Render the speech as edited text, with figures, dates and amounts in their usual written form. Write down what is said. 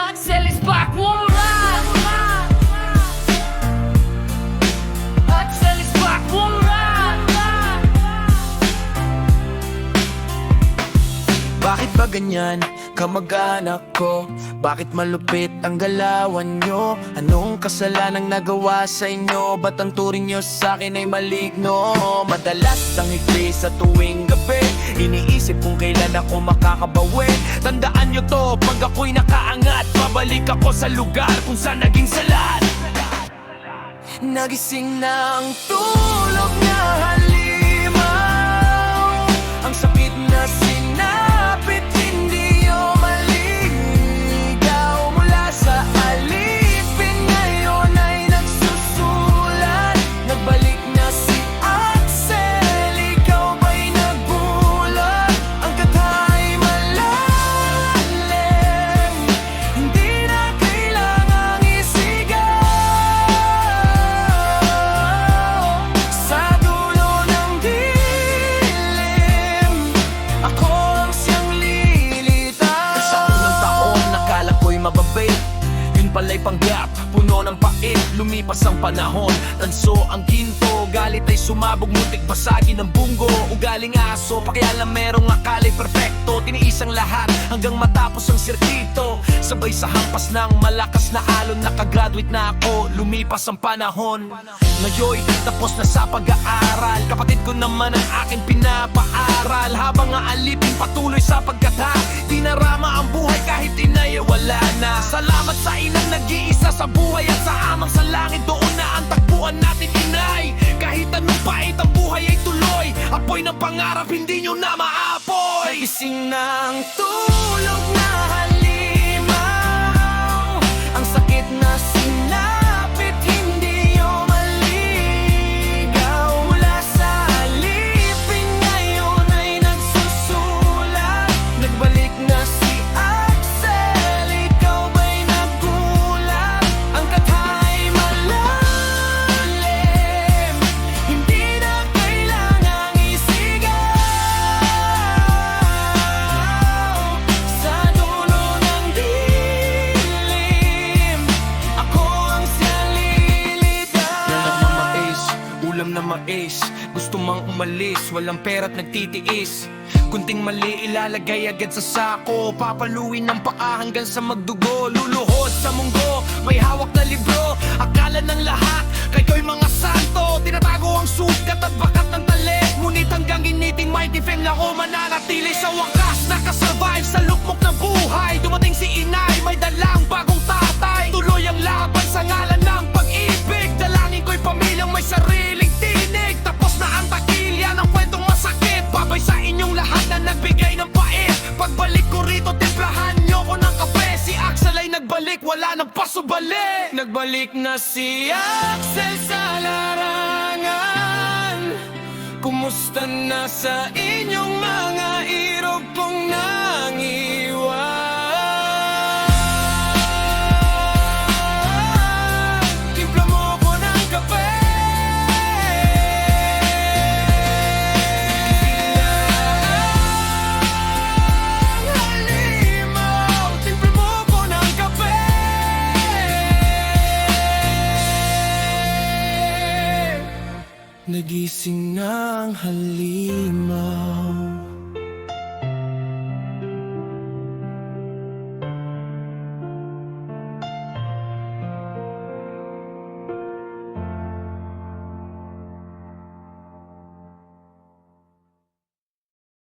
Axel is back, one ride. Axel is back, one ride. Bakit ba ganyan kamag-anak ko? Bakit malupit ang galawan nyo? Anong kasalanang nagawa sa inyo? Ba't ang turing nyo sa akin ay maligno? Madalas ang higli sa tuwing gabi, iniisip kung kailan ako makakabawi. Tandaan nyo to, pag ako'y nakaangat, babalik ako sa lugar kung saan naging salat. Nagising na ang tulog na halimaw, ang sakit na sinapit, hindi nyo maligaw. Mula sa alipin, ngayon ay nagsusulat. Nagbalik na si Axel, ikaw ba'y nagulat? Ang kata ay malalim, hindi na kailangang isigaw. Sa dulo ng dilim, ako ang siyang lilitaw. Sa unang taon, nakala ko'y mababait, yun pala'y panggap, puno ng pait. Lumipas ang panahon, tanso ang ginto, galit ay sumabog, muntik basagin ng bunggo. Ugaling aso, pakialam merong akala'y perfecto. Tiniis ang lahat hanggang matapos ang sirkito. Sabay sa hampas ng malakas na alon, nakagraduate na ako, lumipas ang panahon. Ngayon, tapos na sa pag-aaral, kapatid ko naman ang aking pinapaaral. Habang aalipin patuloy sa pagkata, di narama ang buhay kahit inay wala na. Salamat sa inang nag-iisa sa buhay at sa amang sa langit, doon na ang tagpuan natin inay. Kahit anong pait ang buhay ay tuloy, apoy ng pangarap hindi nyo na maapoy. Nagising na ang tulog na halimaw, ang sakit na sinapit, hindi nyo maligaw. Mula sa alipin, ngayon ay nagsusulat. Nagbalik na si Axel, ikaw ba'y nagulat? Ang kata ay malalim, hindi na kailangang isigaw. Sa dulo ng dilim, ako ang siyang lilitaw. Lalap na mais, ulam na mais, gusto mang umalis, walang pera't nagtitiis. Kunting mali ilalagay agad sa sako, papaluin ng paa hanggang sa magdugo. Luluhod sa munggo, may hawak na libro, akala ng lahat kay ko'y mga santo. Tinatago ang sugat at bakat ng tali, ngunit hanggang giniting mighty fame lang ako mananatili. Sa wakas, nakasurvive sa lukmok ng buhay. Dumating si inay, may dalang bagong tatay. Tuloy ang laban sa ngalan ng pag-ibig, dalangin ko'y pamilyang may sariling tinig. Tapos na ang takilya ng kwentong masakit, babay sa inyong lahat na nagbigay ng pait. Pagbalik ko rito, timplahan nyo ko ng kape. Si Axel ay nagbalik, wala nang pasubali. Nagbalik na si Axel sa larangan. Kumusta na sa inyong mga irog kong nangiwan? Timpla mo ko ng kape. Halimaw, timpla mo ko ng kape. Nagising na ang halimaw.